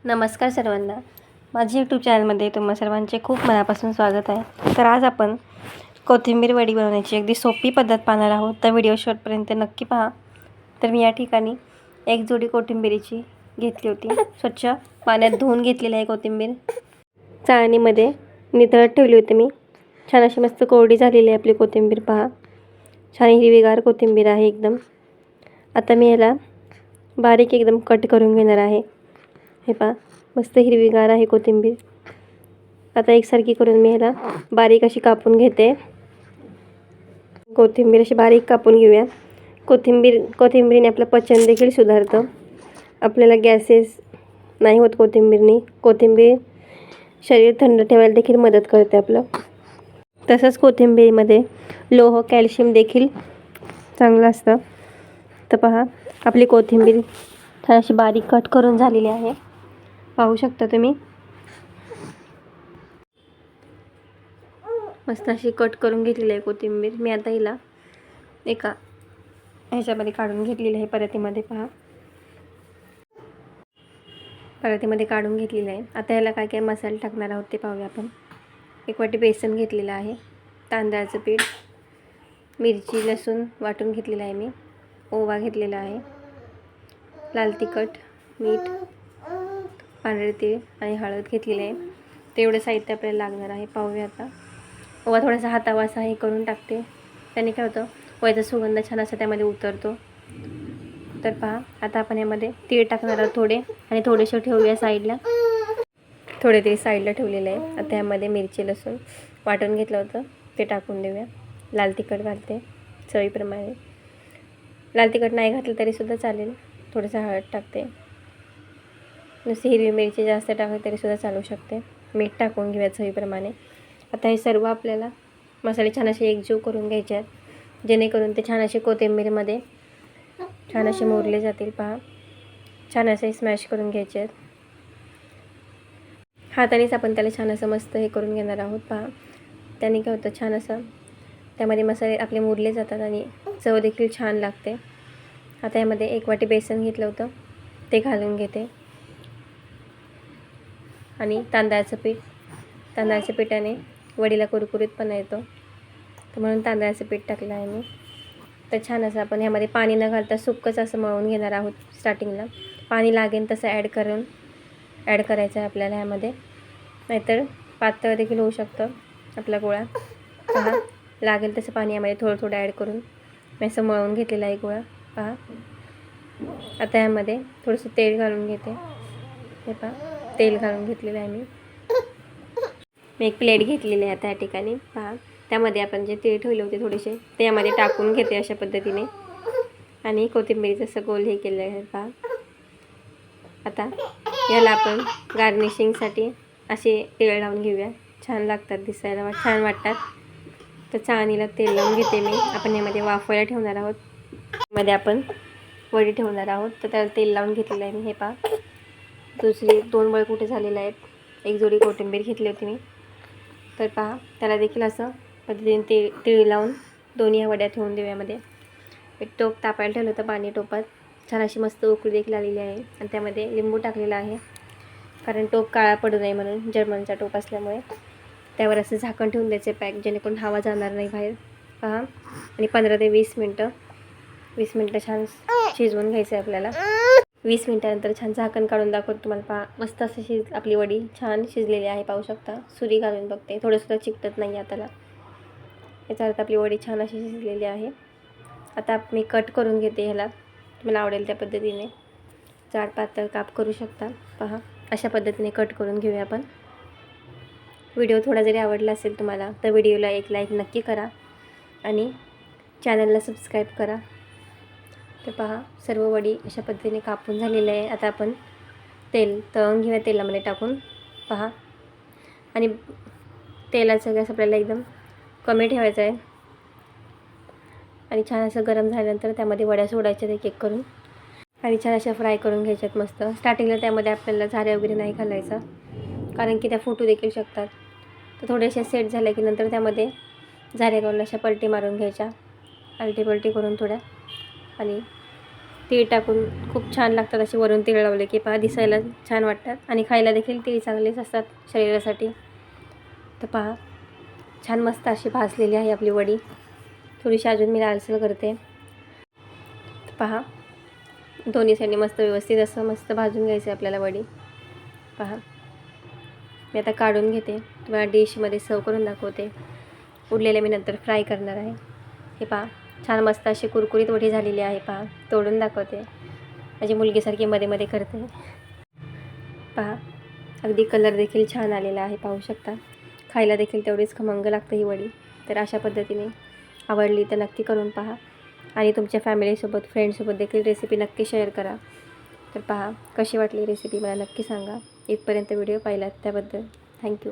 नमस्कार सर्वांना, माझ्या यूट्यूब चॅनलमध्ये तुम्हा सर्वांचे खूप मनापासून स्वागत आहे. तर आज आपण कोथिंबीर वडी बनवण्याची अगदी सोपी पद्धत पाहणार आहोत. तर व्हिडिओ शेवटपर्यंत नक्की पहा. तर मी या ठिकाणी एक जोडी कोथिंबीरीची घेतली होती. स्वच्छ पाण्यात धुवून घेतलेली आहे कोथिंबीर. चाळणीमध्ये नितळत ठेवली होती मी. छान अशी मस्त कोरडी झालेली आहे आपली कोथिंबीर. पहा, छान हिरवीगार कोथिंबीर आहे एकदम. आता मी याला बारीक एकदम कट करून घेणार आहे. हे पहा, मस्त हिरवीगार आहे कोथिंबीर. आता एकसारखी करून मी ह्याला बारीक अशी कापून घेते. कोथिंबीर अशी बारीक कापून घेऊया. कोथिंबीरीने आपलं पचन देखील सुधारतं. आपल्याला गॅसेस नाही होत कोथिंबीरने. कोथिंबीर शरीर थंड ठेवायला देखील मदत करते आपलं. तसंच कोथिंबीरीमध्ये लोह कॅल्शियम देखील चांगलं असतं. तर पहा, आपली कोथिंबीर छान अशी बारीक कट करून झालेली आहे. पाहू शकता तुम्ही. मस्त अशी कट करून घेतलेली आहे कोथिंबीर. मी आता हिला एका ह्याच्यामध्ये काढून घेतलेली आहे परातीमध्ये. पहा, परातीमध्ये काढून घेतलेलं आहे. आता ह्याला काय काय मसाले टाकणार आहोत ते पाहूया आपण. एक वाटी बेसन घेतलेलं आहे, तांदळाचं पीठ, मिरची लसूण वाटून घेतलेलं आहे मी, ओवा घेतलेला आहे, लाल तिखट, मीठ, पांढरे तीळ आणि हळद घेतलेली आहे. तेवढं साहित्य आपल्याला लागणार आहे. पाहूया आता. ओवा थोडासा हातावा असा हे करून टाकते. त्याने काय होतं, ओव्याचा सुगंध छान असा त्यामध्ये उतरतो. तर पहा, आता आपण यामध्ये तीळ टाकणार आहोत थोडे, आणि थोडेसे ठेवूया साईडला. थोडे तीळ साईडला ठेवलेले आहे. आता यामध्ये मिरची लसूण वाटून घेतलं होतं ते टाकून देऊया. लाल तिखट घालते चवीप्रमाणे. लाल तिखट नाही घातलं तरीसुद्धा चालेल. थोडंसं हळद टाकते. नुसती हिरवी मिरची जास्त टाकली तरीसुद्धा चालू शकते. मीठ टाकून घेऊया चवीप्रमाणे. आता हे सर्व आपल्याला मसाले छान असे एकजीव करून घ्यायचे आहेत, जेणेकरून ते छान असे कोथिंबीरमध्ये छान असे मुरले जातील. पहा, छान असे स्मॅश करून घ्यायचे आहेत. हातानेच आपण त्याला छान असं मस्त हे करून घेणार आहोत. पहा, त्याने काय होतं, छान असं त्यामध्ये मसाले आपले मुरले जातात आणि चव देखील छान लागते. आता यामध्ये एक वाटी बेसन घेतलं होतं ते घालून घेते, आणि तांदळाचं पिठाने वडीला कुरकुरीतपणा येतो, तर म्हणून तांदळाचं पीठ टाकलं आहे मी. तर छान असं आपण ह्यामध्ये पाणी न घालता सुक्कंच असं मळून घेणार आहोत. स्टार्टिंगला पाणी लागेल तसं ॲड करायचं आहे आपल्याला ह्यामध्ये, नाहीतर पातळ देखील होऊ शकतं आपला गोळा. पहा, लागेल तसं पाणी यामध्ये थोडं थोडं ॲड करून मी असं मळून घेतलेला आहे गोळा. पहा, आता यामध्ये थोडंसं तेल घालून घेते. हे पहा, तेल घालून घेतलेलं आहे मी एक प्लेट घेतलेली आहे आता या ठिकाणी. पहा, त्यामध्ये आपण जे तीळ ठेवले होते थोडेसे ते यामध्ये टाकून घेते अशा पद्धतीने, आणि कोथिंबीरीचं असं गोल हे केलं आहे. पहा, आता याला आपण गार्निशिंगसाठी असे तेल लावून घेऊया. छान लागतात, दिसायला छान वाटतात. तर चाळणीला तेल लावून घेते मी. आपण यामध्ये वाफवायला ठेवणार आहोत, मध्ये आपण वडी ठेवणार आहोत. तर त्याला तेल लावून घेतलेलं आहे मी. हे पहा, दुसरी 2 वळकुटे झालेले आहेत. एक जोडी कोथिंबीर घेतली होती मी. तर पहा, त्याला देखील असं पद्धतीने तीळ लावून दोन्ही ह्या वड्या ठेवून देऊ. यामध्ये एक टोप तापायला ठेवलं होतं पाणी. टोपात छान अशी मस्त उकळी देखील आलेली आहे, आणि त्यामध्ये लिंबू टाकलेला आहे, कारण टोप काळा पडू नये म्हणून. जर्मनचा टोप असल्यामुळे त्यावर असं झाकण ठेवून द्यायचे पॅक, जेणेकरून हवा जाणार नाही बाहेर. पहा, आणि 15 ते 20 मिनटं छान शिजवून घ्यायचं आहे आपल्याला. 20 मिनटानंतर छान झाकण काढून दाखवत तुम्हाला. पहा, मस्त असं आपली वडी छान शिजलेली आहे. पाहू शकता, सुरी घालून बघते, थोडंसुद्धा चिकटत नाही आताला. याचा अर्थ आपली वडी छान अशी शिजलेली आहे. आता मी कट करून घेते ह्याला. तुम्हाला आवडेल त्या पद्धतीने जाड पातळ काप करू शकता. पहा, अशा पद्धतीने कट करून घेऊया आपण. व्हिडिओ थोडा जरी आवडला असेल तुम्हाला तर व्हिडिओला एक लाईक नक्की करा, आणि चॅनलला सबस्क्राईब करा. तर पहा, सर्व वडी अशा पद्धतीने कापून झालेलं आहे. आता आपण तेल तळून घेऊया तेलामध्ये टाकून. पहा, आणि तेलाचं गॅस आपल्याला एकदम कमी ठेवायचं आहे, आणि छान असं गरम झाल्यानंतर त्यामध्ये वड्या सोडायच्या एक एक करून, आणि छान अशा फ्राय करून घ्यायच्यात मस्त. स्टार्टिंगला त्यामध्ये आपल्याला झाऱ्या वगैरे नाही घालायचा, कारण की त्या फुटू देखील शकतात. तर थोड्याशा सेट झाल्या की नंतर त्यामध्ये झाऱ्या घालून अशा पलटी मारून घ्यायच्या, आलटी पलटी करून थोड्या, आणि तीळ टाकून खूप छान लागतात. असे वरून तीळ लावले की पहा दिसायला छान वाटतात आणि खायला देखील तीळ चांगलेच असतात शरीरासाठी. तर पहा छान मस्त अशी भाजलेली आहे आपली वडी. थोडीशी अजून मी लालसर करते. पहा दोन्ही साईडने मस्त व्यवस्थित असं मस्त भाजून घ्यायचं आहे आपल्याला वडी. पहा मी आता काढून घेते, तुम्हाला डिशमध्ये सर्व करून दाखवते. उरलेले मी नंतर फ्राय करणार आहे. हे पहा छान मस्त अशी कुरकुरीत वडी झालेली आहे. पहा तोडून दाखवते, माझी मुलगीसारखी मध्ये मध्ये करते. पहा अगदी कलर देखील छान आलेला आहे, पाहू शकता. खायला देखील तेवढीच खमंग लागते ही वडी. तर अशा पद्धतीने आवडली तर नक्की करून पहा आणि तुमच्या फॅमिलीसोबत फ्रेंड्ससोबत देखील रेसिपी नक्की शेअर करा. तर पहा कशी वाटली रेसिपी मला नक्की सांगा. इथपर्यंत व्हिडिओ पाहिलात त्याबद्दल थँक्यू.